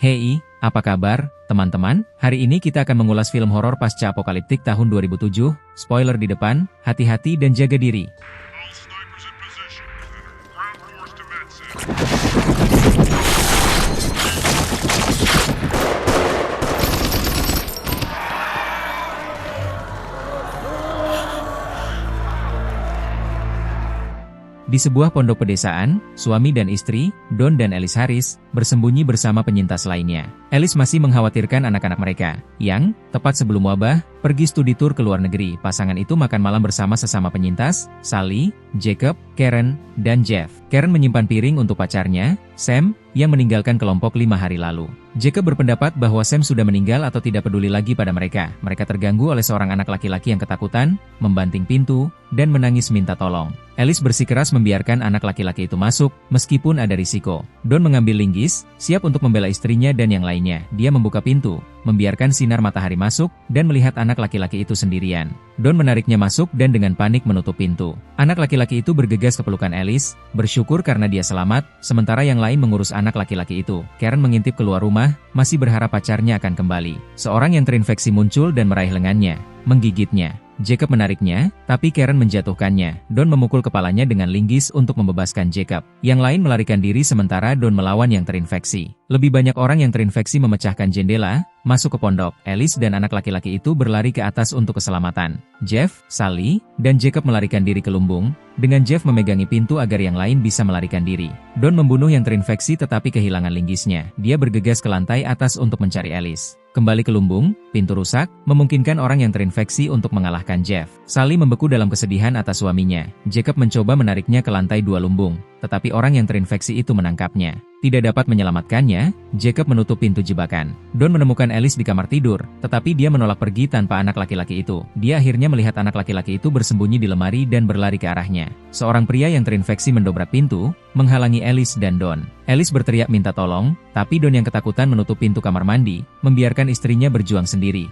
Hei, apa kabar, teman-teman? Hari ini kita akan mengulas film horor pasca apokaliptik tahun 2007. Spoiler di depan, hati-hati dan jaga diri. Di sebuah pondok pedesaan, suami dan istri, Don dan Alice Harris, bersembunyi bersama penyintas lainnya. Alice masih mengkhawatirkan anak-anak mereka, yang, tepat sebelum wabah, pergi studi tur ke luar negeri. Pasangan itu makan malam bersama sesama penyintas, Sally, Jacob, Karen, dan Jeff. Karen menyimpan piring untuk pacarnya, Sam, yang meninggalkan kelompok 5 hari lalu. Jacob berpendapat bahwa Sam sudah meninggal atau tidak peduli lagi pada mereka. Mereka terganggu oleh seorang anak laki-laki yang ketakutan, membanting pintu, dan menangis minta tolong. Alice bersikeras membiarkan anak laki-laki itu masuk, meskipun ada risiko. Don mengambil linggis, siap untuk membela istrinya dan yang lainnya. Dia membuka pintu, membiarkan sinar matahari masuk, dan melihat anak laki-laki itu sendirian. Don menariknya masuk dan dengan panik menutup pintu. Anak laki-laki itu bergegas ke pelukan Alice, bersyukur karena dia selamat, sementara yang lain mengurus anak laki-laki itu. Karen mengintip keluar rumah, masih berharap pacarnya akan kembali. Seorang yang terinfeksi muncul dan meraih lengannya, menggigitnya. Jacob menariknya, tapi Karen menjatuhkannya. Don memukul kepalanya dengan linggis untuk membebaskan Jacob. Yang lain melarikan diri sementara Don melawan yang terinfeksi. Lebih banyak orang yang terinfeksi memecahkan jendela, masuk ke pondok. Alice dan anak laki-laki itu berlari ke atas untuk keselamatan. Jeff, Sally, dan Jacob melarikan diri ke lumbung, dengan Jeff memegangi pintu agar yang lain bisa melarikan diri. Don membunuh yang terinfeksi tetapi kehilangan linggisnya. Dia bergegas ke lantai atas untuk mencari Alice. Kembali ke lumbung, pintu rusak, memungkinkan orang yang terinfeksi untuk mengalahkan Jeff. Sally membeku dalam kesedihan atas suaminya. Jacob mencoba menariknya ke lantai 2 lumbung, tetapi orang yang terinfeksi itu menangkapnya. Tidak dapat menyelamatkannya, Jacob menutup pintu jebakan. Don menemukan Alice di kamar tidur, tetapi dia menolak pergi tanpa anak laki-laki itu. Dia akhirnya melihat anak laki-laki itu bersembunyi di lemari dan berlari ke arahnya. Seorang pria yang terinfeksi mendobrak pintu, menghalangi Alice dan Don. Alice berteriak minta tolong, tapi Don yang ketakutan menutup pintu kamar mandi, membiarkan istrinya berjuang sendiri.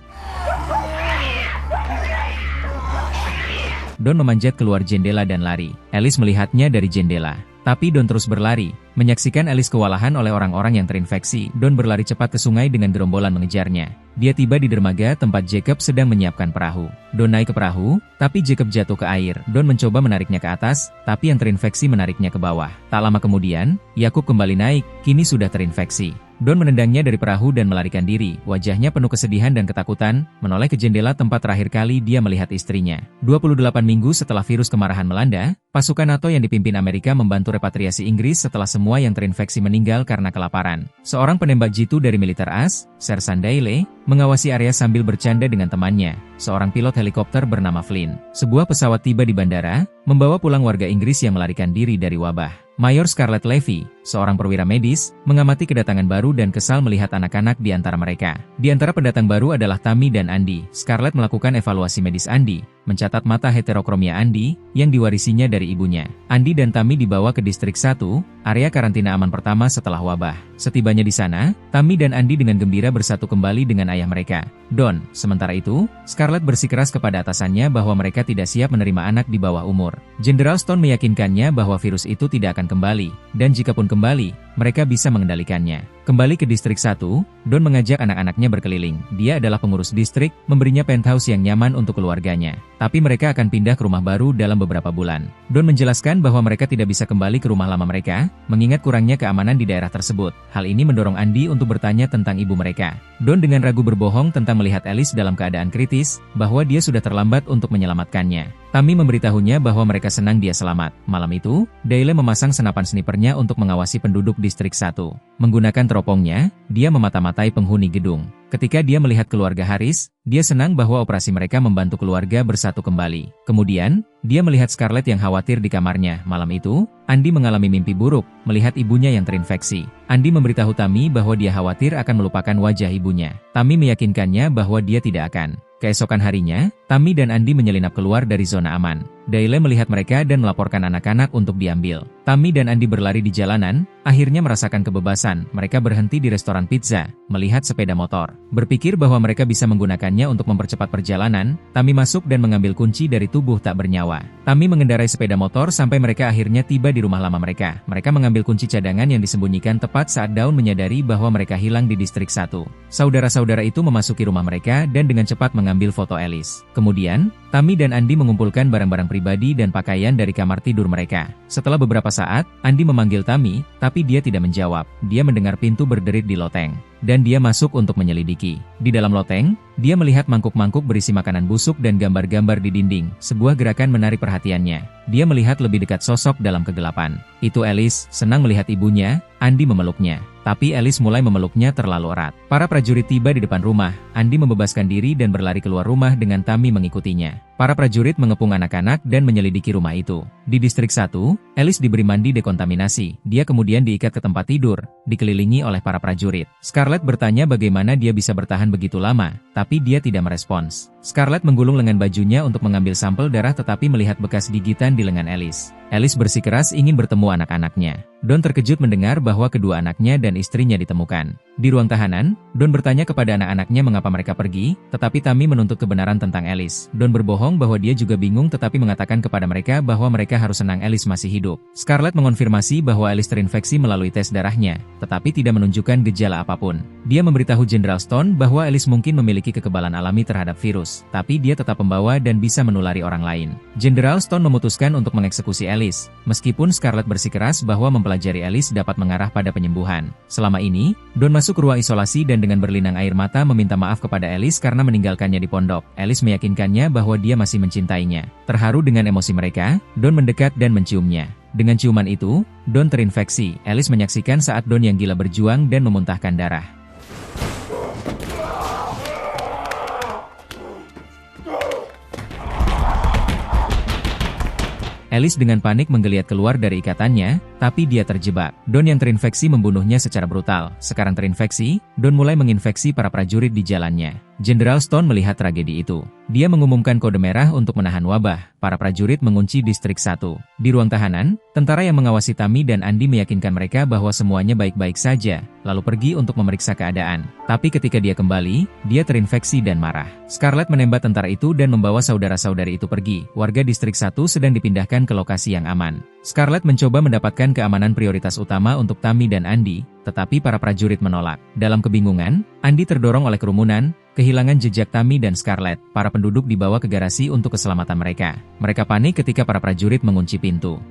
Don memanjat keluar jendela dan lari. Alice melihatnya dari jendela. Tapi Don terus berlari. Menyaksikan Alice kewalahan oleh orang-orang yang terinfeksi, Don berlari cepat ke sungai dengan gerombolan mengejarnya. Dia tiba di dermaga tempat Jacob sedang menyiapkan perahu. Don naik ke perahu, tapi Jacob jatuh ke air. Don mencoba menariknya ke atas, tapi yang terinfeksi menariknya ke bawah. Tak lama kemudian, Yakub kembali naik, kini sudah terinfeksi. Don menendangnya dari perahu dan melarikan diri. Wajahnya penuh kesedihan dan ketakutan, menoleh ke jendela tempat terakhir kali dia melihat istrinya. 28 minggu setelah virus kemarahan melanda, pasukan NATO yang dipimpin Amerika membantu repatriasi Inggris setelah semua yang terinfeksi meninggal karena kelaparan. Seorang penembak jitu dari militer AS, Sersan Dailey, mengawasi area sambil bercanda dengan temannya, seorang pilot helikopter bernama Flynn. Sebuah pesawat tiba di bandara, membawa pulang warga Inggris yang melarikan diri dari wabah. Mayor Scarlett Levy, seorang perwira medis, mengamati kedatangan baru dan kesal melihat anak-anak di antara mereka. Di antara pendatang baru adalah Tammy dan Andy. Scarlett melakukan evaluasi medis Andy, mencatat mata heterokromia Andy, yang diwarisinya dari ibunya. Andy dan Tammy dibawa ke distrik 1, area karantina aman pertama setelah wabah. Setibanya di sana, Tammy dan Andy dengan gembira bersatu kembali dengan ayah mereka, Don. Sementara itu, Scarlett bersikeras kepada atasannya bahwa mereka tidak siap menerima anak di bawah umur. Jenderal Stone meyakinkannya bahwa virus itu tidak akan kembali, dan jikapun kembali, mereka bisa mengendalikannya. Kembali ke distrik 1, Don mengajak anak-anaknya berkeliling. Dia adalah pengurus distrik, memberinya penthouse yang nyaman untuk keluarganya. Tapi mereka akan pindah ke rumah baru dalam beberapa bulan. Don menjelaskan bahwa mereka tidak bisa kembali ke rumah lama mereka, mengingat kurangnya keamanan di daerah tersebut. Hal ini mendorong Andy untuk bertanya tentang ibu mereka. Don dengan ragu berbohong tentang melihat Alice dalam keadaan kritis, bahwa dia sudah terlambat untuk menyelamatkannya. Tammy memberitahunya bahwa mereka senang dia selamat. Malam itu, Dailey memasang senapan snipernya untuk mengawasi penduduk distrik 1. Menggunakan teropongnya, dia memata-matai penghuni gedung. Ketika dia melihat keluarga Harris, dia senang bahwa operasi mereka membantu keluarga bersatu kembali. Kemudian, dia melihat Scarlett yang khawatir di kamarnya. Malam itu, Andy mengalami mimpi buruk, melihat ibunya yang terinfeksi. Andy memberitahu Tammy bahwa dia khawatir akan melupakan wajah ibunya. Tammy meyakinkannya bahwa dia tidak akan. Keesokan harinya, Tammy dan Andy menyelinap keluar dari zona aman. Dayle melihat mereka dan melaporkan anak-anak untuk diambil. Tammy dan Andy berlari di jalanan, akhirnya merasakan kebebasan. Mereka berhenti di restoran pizza, melihat sepeda motor. Berpikir bahwa mereka bisa menggunakannya untuk mempercepat perjalanan, Tammy masuk dan mengambil kunci dari tubuh tak bernyawa. Tammy mengendarai sepeda motor sampai mereka akhirnya tiba di rumah lama mereka. Mereka mengambil kunci cadangan yang disembunyikan tepat saat Dawn menyadari bahwa mereka hilang di distrik 1. Saudara-saudara itu memasuki rumah mereka dan dengan cepat mengambil foto Alice. Kemudian, Tammy dan Andy mengumpulkan barang-barang pribadi dan pakaian dari kamar tidur mereka. Setelah beberapa saat, Andy memanggil Tammy, tapi dia tidak menjawab. Dia mendengar pintu berderit di loteng, dan dia masuk untuk menyelidiki. Di dalam loteng, dia melihat mangkuk-mangkuk berisi makanan busuk dan gambar-gambar di dinding. Sebuah gerakan menarik perhatiannya. Dia melihat lebih dekat sosok dalam kegelapan. Itu Alice, senang melihat ibunya. Andy memeluknya. Tapi Alice mulai memeluknya terlalu erat. Para prajurit tiba di depan rumah. Andy membebaskan diri dan berlari keluar rumah dengan Tammy mengikutinya. Para prajurit mengepung anak-anak dan menyelidiki rumah itu. Di distrik 1, Alice diberi mandi dekontaminasi. Dia kemudian diikat ke tempat tidur, dikelilingi oleh para prajurit. Scarlett bertanya bagaimana dia bisa bertahan begitu lama, tapi dia tidak merespons. Scarlett menggulung lengan bajunya untuk mengambil sampel darah tetapi melihat bekas gigitan di lengan Alice. Alice bersikeras ingin bertemu anak-anaknya. Dawn terkejut mendengar bahwa kedua anaknya dan istrinya ditemukan. Di ruang tahanan, Dawn bertanya kepada anak-anaknya mengapa mereka pergi, tetapi Tammy menuntut kebenaran tentang Alice. Dawn berbohong bahwa dia juga bingung tetapi mengatakan kepada mereka bahwa mereka harus senang Alice masih hidup. Scarlett mengonfirmasi bahwa Alice terinfeksi melalui tes darahnya, tetapi tidak menunjukkan gejala apapun. Dia memberitahu Jenderal Stone bahwa Alice mungkin memiliki kekebalan alami terhadap virus, tapi dia tetap pembawa dan bisa menulari orang lain. Jenderal Stone memutuskan untuk mengeksekusi Alice, meskipun Scarlett bersikeras bahwa mempelajari Alice dapat mengarah pada penyembuhan. Selama ini, Dawn masuk ke ruang isolasi dan dengan berlinang air mata meminta maaf kepada Alice karena meninggalkannya di pondok. Alice meyakinkannya bahwa dia masih mencintainya. Terharu dengan emosi mereka, Dawn mendekat dan menciumnya. Dengan ciuman itu, Dawn terinfeksi. Alice menyaksikan saat Dawn yang gila berjuang dan memuntahkan darah. Alice dengan panik menggeliat keluar dari ikatannya, tapi dia terjebak. Dawn yang terinfeksi membunuhnya secara brutal. Sekarang terinfeksi, Dawn mulai menginfeksi para prajurit di jalannya. Jenderal Stone melihat tragedi itu. Dia mengumumkan kode merah untuk menahan wabah. Para prajurit mengunci distrik 1. Di ruang tahanan, tentara yang mengawasi Tammy dan Andy meyakinkan mereka bahwa semuanya baik-baik saja, lalu pergi untuk memeriksa keadaan. Tapi ketika dia kembali, dia terinfeksi dan marah. Scarlett menembak tentara itu dan membawa saudara-saudari itu pergi. Warga distrik 1 sedang dipindahkan ke lokasi yang aman. Scarlett mencoba mendapatkan keamanan prioritas utama untuk Tammy dan Andy, tetapi para prajurit menolak. Dalam kebingungan, Andy terdorong oleh kerumunan, kehilangan jejak Tammy dan Scarlett. Para penduduk dibawa ke garasi untuk keselamatan mereka. Mereka panik ketika para prajurit mengunci pintu.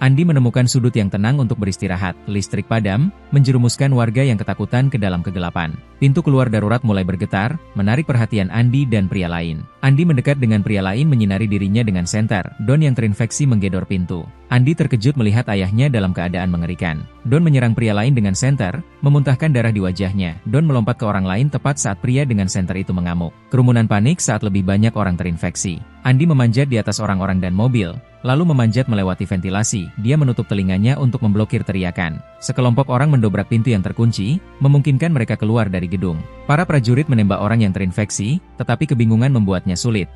Andy menemukan sudut yang tenang untuk beristirahat. Listrik padam, menjerumuskan warga yang ketakutan ke dalam kegelapan. Pintu keluar darurat mulai bergetar, menarik perhatian Andy dan pria lain. Andy mendekat dengan pria lain menyinari dirinya dengan senter. Dawn yang terinfeksi menggedor pintu. Andy terkejut melihat ayahnya dalam keadaan mengerikan. Dawn menyerang pria lain dengan senter, memuntahkan darah di wajahnya. Dawn melompat ke orang lain tepat saat pria dengan senter itu mengamuk. Kerumunan panik saat lebih banyak orang terinfeksi. Andy memanjat di atas orang-orang dan mobil, lalu memanjat melewati ventilasi. Dia menutup telinganya untuk memblokir teriakan. Sekelompok orang mendobrak pintu yang terkunci, memungkinkan mereka keluar dari gedung. Para prajurit menembak orang yang terinfeksi, tetapi kebingungan membuatnya sulit.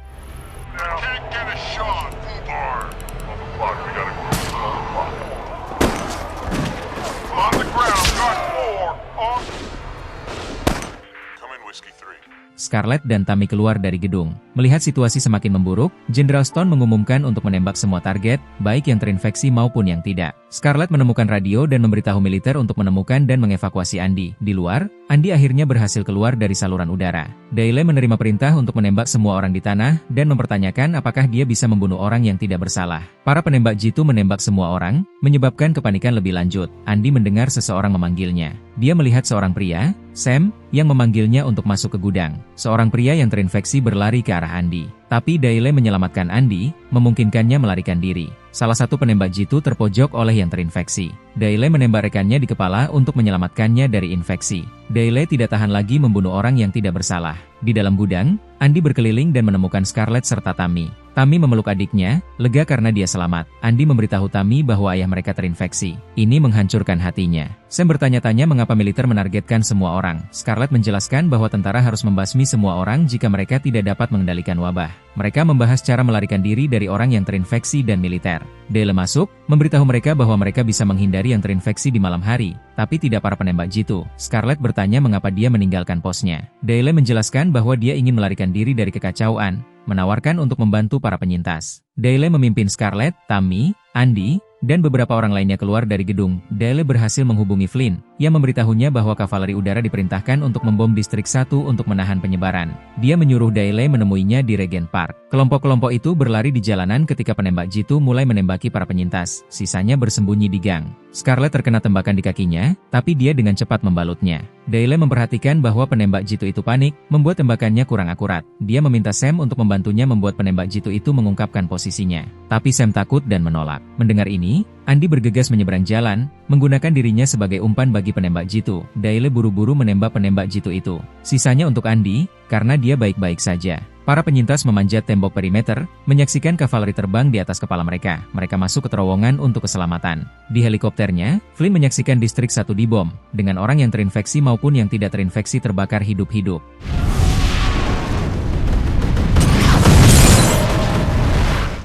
Scarlett dan Tammy keluar dari gedung. Melihat situasi semakin memburuk, Jenderal Stone mengumumkan untuk menembak semua target, baik yang terinfeksi maupun yang tidak. Scarlett menemukan radio dan memberitahu militer untuk menemukan dan mengevakuasi Andy. Di luar, Andy akhirnya berhasil keluar dari saluran udara. Dayle menerima perintah untuk menembak semua orang di tanah, dan mempertanyakan apakah dia bisa membunuh orang yang tidak bersalah. Para penembak jitu menembak semua orang, menyebabkan kepanikan lebih lanjut. Andy mendengar seseorang memanggilnya. Dia melihat seorang pria, Sam, yang memanggilnya untuk masuk ke gudang. Seorang pria yang terinfeksi berlari ke arah Andy. Tapi Dayle menyelamatkan Andy, memungkinkannya melarikan diri. Salah satu penembak jitu terpojok oleh yang terinfeksi. Dayle menembak rekannya di kepala untuk menyelamatkannya dari infeksi. Dayle tidak tahan lagi membunuh orang yang tidak bersalah. Di dalam gudang, Andy berkeliling dan menemukan Scarlett serta Tammy. Tammy memeluk adiknya, lega karena dia selamat. Andy memberitahu Tammy bahwa ayah mereka terinfeksi. Ini menghancurkan hatinya. Sam bertanya-tanya mengapa militer menargetkan semua orang. Scarlett menjelaskan bahwa tentara harus membasmi semua orang jika mereka tidak dapat mengendalikan wabah. Mereka membahas cara melarikan diri dari orang yang terinfeksi dan militer. Dale masuk, memberitahu mereka bahwa mereka bisa menghindari yang terinfeksi di malam hari, tapi tidak para penembak jitu. Scarlett bertanya mengapa dia meninggalkan posnya. Dale menjelaskan bahwa dia ingin melarikan diri dari kekacauan, menawarkan untuk membantu para penyintas. Dale memimpin Scarlett, Tammy, Andy, dan beberapa orang lainnya keluar dari gedung. Dale berhasil menghubungi Flynn, yang memberitahunya bahwa kavaleri udara diperintahkan untuk membom Distrik 1 untuk menahan penyebaran. Dia menyuruh Dale menemuinya di Regent Park. Kelompok-kelompok itu berlari di jalanan ketika penembak jitu mulai menembaki para penyintas, sisanya bersembunyi di gang. Scarlett terkena tembakan di kakinya, tapi dia dengan cepat membalutnya. Dale memperhatikan bahwa penembak jitu itu panik, membuat tembakannya kurang akurat. Dia meminta Sam untuk membantunya membuat penembak jitu itu mengungkapkan posisinya. Tapi Sam takut dan menolak. Mendengar ini, Andy bergegas menyeberang jalan, menggunakan dirinya sebagai umpan bagi penembak jitu. Dale buru-buru menembak penembak jitu itu. Sisanya untuk Andy, karena dia baik-baik saja. Para penyintas memanjat tembok perimeter, menyaksikan kavaleri terbang di atas kepala mereka. Mereka masuk ke terowongan untuk keselamatan. Di helikopternya, Flynn menyaksikan Distrik 1 dibom, dengan orang yang terinfeksi maupun yang tidak terinfeksi terbakar hidup-hidup.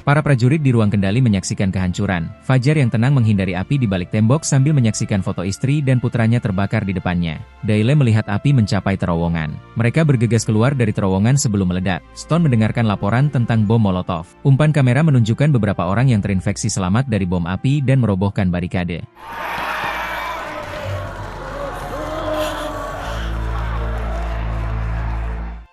Para prajurit di ruang kendali menyaksikan kehancuran. Fajar yang tenang menghindari api di balik tembok sambil menyaksikan foto istri dan putranya terbakar di depannya. Dale melihat api mencapai terowongan. Mereka bergegas keluar dari terowongan sebelum meledak. Stone mendengarkan laporan tentang bom Molotov. Umpan kamera menunjukkan beberapa orang yang terinfeksi selamat dari bom api dan merobohkan barikade.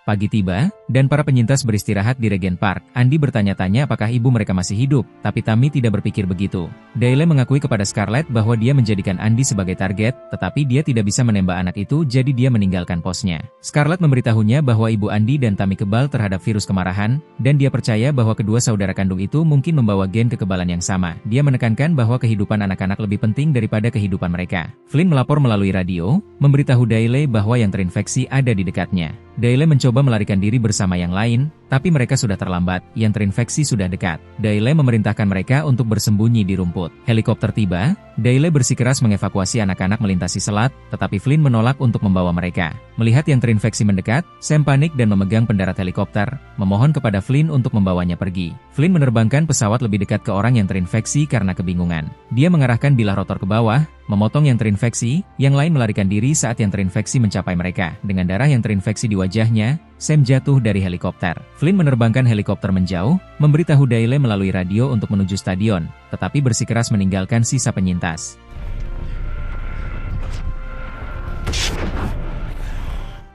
Pagi tiba, dan para penyintas beristirahat di Regent Park. Andy bertanya-tanya apakah ibu mereka masih hidup, tapi Tammy tidak berpikir begitu. Dale mengakui kepada Scarlett bahwa dia menjadikan Andy sebagai target, tetapi dia tidak bisa menembak anak itu jadi dia meninggalkan posnya. Scarlett memberitahunya bahwa ibu Andy dan Tammy kebal terhadap virus kemarahan, dan dia percaya bahwa kedua saudara kandung itu mungkin membawa gen kekebalan yang sama. Dia menekankan bahwa kehidupan anak-anak lebih penting daripada kehidupan mereka. Flynn melapor melalui radio, memberitahu Dale bahwa yang terinfeksi ada di dekatnya. Dale mencoba melarikan diri bersama yang lain, tapi mereka sudah terlambat, yang terinfeksi sudah dekat. Dale memerintahkan mereka untuk bersembunyi di rumput. Helikopter tiba, Dale bersikeras mengevakuasi anak-anak melintasi selat, tetapi Flynn menolak untuk membawa mereka. Melihat yang terinfeksi mendekat, Sam panik dan memegang pendarat helikopter, memohon kepada Flynn untuk membawanya pergi. Flynn menerbangkan pesawat lebih dekat ke orang yang terinfeksi karena kebingungan. Dia mengarahkan bilah rotor ke bawah, memotong yang terinfeksi, yang lain melarikan diri saat yang terinfeksi mencapai mereka. Dengan darah yang terinfeksi di wajahnya, Sam jatuh dari helikopter. Flynn menerbangkan helikopter menjauh, memberitahu Dale melalui radio untuk menuju stadion, tetapi bersikeras meninggalkan sisa penyintas.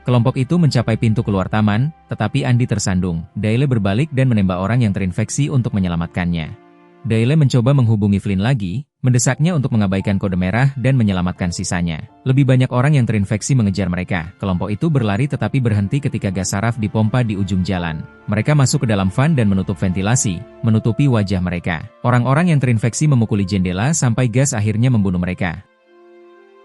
Kelompok itu mencapai pintu keluar taman, tetapi Andy tersandung. Dale berbalik dan menembak orang yang terinfeksi untuk menyelamatkannya. Dale mencoba menghubungi Flynn lagi, mendesaknya untuk mengabaikan kode merah dan menyelamatkan sisanya. Lebih banyak orang yang terinfeksi mengejar mereka. Kelompok itu berlari tetapi berhenti ketika gas saraf dipompa di ujung jalan. Mereka masuk ke dalam van dan menutup ventilasi, menutupi wajah mereka. Orang-orang yang terinfeksi memukuli jendela sampai gas akhirnya membunuh mereka.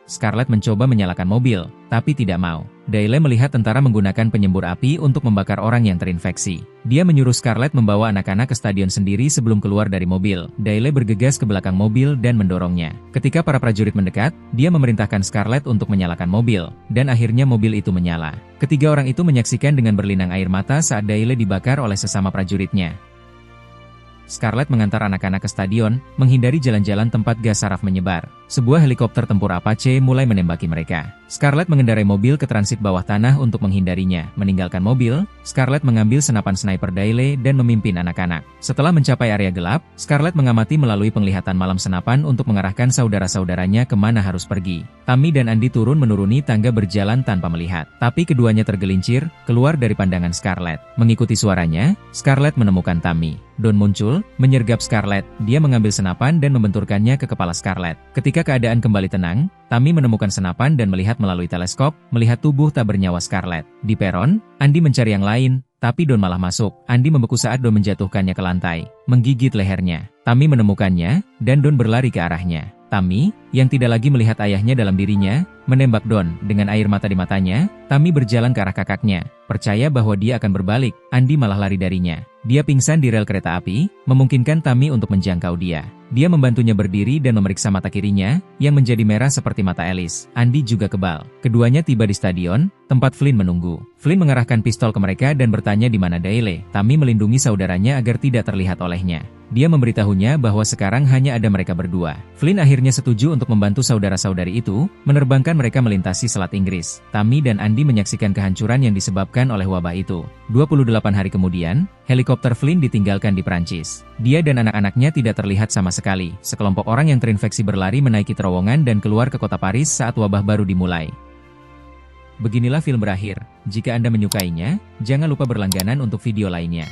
Scarlett mencoba menyalakan mobil, tapi tidak mau. Dale melihat tentara menggunakan penyembur api untuk membakar orang yang terinfeksi. Dia menyuruh Scarlett membawa anak-anak ke stadion sendiri sebelum keluar dari mobil. Dale bergegas ke belakang mobil dan mendorongnya. Ketika para prajurit mendekat, dia memerintahkan Scarlett untuk menyalakan mobil, dan akhirnya mobil itu menyala. Ketiga orang itu menyaksikan dengan berlinang air mata saat Dale dibakar oleh sesama prajuritnya. Scarlett mengantar anak-anak ke stadion, menghindari jalan-jalan tempat gas saraf menyebar. Sebuah helikopter tempur Apache mulai menembaki mereka. Scarlett mengendarai mobil ke transit bawah tanah untuk menghindarinya. Meninggalkan mobil, Scarlett mengambil senapan sniper Dale dan memimpin anak-anak. Setelah mencapai area gelap, Scarlett mengamati melalui penglihatan malam senapan untuk mengarahkan saudara-saudaranya kemana harus pergi. Tammy dan Andy menuruni tangga berjalan tanpa melihat. Tapi keduanya tergelincir, keluar dari pandangan Scarlett. Mengikuti suaranya, Scarlett menemukan Tammy. Don muncul, menyergap Scarlett. Dia mengambil senapan dan membenturkannya ke kepala Scarlett. Ketika keadaan kembali tenang, Tammy menemukan senapan dan melihat melalui teleskop, melihat tubuh tak bernyawa Scarlett. Di peron, Andy mencari yang lain, tapi Don malah masuk. Andy membeku saat Don menjatuhkannya ke lantai, menggigit lehernya. Tammy menemukannya, dan Don berlari ke arahnya. Tammy, yang tidak lagi melihat ayahnya dalam dirinya, menembak Don. Dengan air mata di matanya, Tami berjalan ke arah kakaknya. Percaya bahwa dia akan berbalik, Andi malah lari darinya. Dia pingsan di rel kereta api, memungkinkan Tami untuk menjangkau dia. Dia membantunya berdiri dan memeriksa mata kirinya, yang menjadi merah seperti mata Alice. Andi juga kebal. Keduanya tiba di stadion, tempat Flynn menunggu. Flynn mengarahkan pistol ke mereka dan bertanya di mana Dayle. Tami melindungi saudaranya agar tidak terlihat olehnya. Dia memberitahunya bahwa sekarang hanya ada mereka berdua. Flynn akhirnya setuju untuk membantu saudara-saudari itu, menerbangkan mereka melintasi Selat Inggris. Tami dan Andi menyaksikan kehancuran yang disebabkan oleh wabah itu. 28 hari kemudian, helikopter Flynn ditinggalkan di Prancis. Dia dan anak-anaknya tidak terlihat sama sekali. Sekelompok orang yang terinfeksi berlari menaiki terowongan dan keluar ke kota Paris saat wabah baru dimulai. Beginilah film berakhir. Jika Anda menyukainya, jangan lupa berlangganan untuk video lainnya.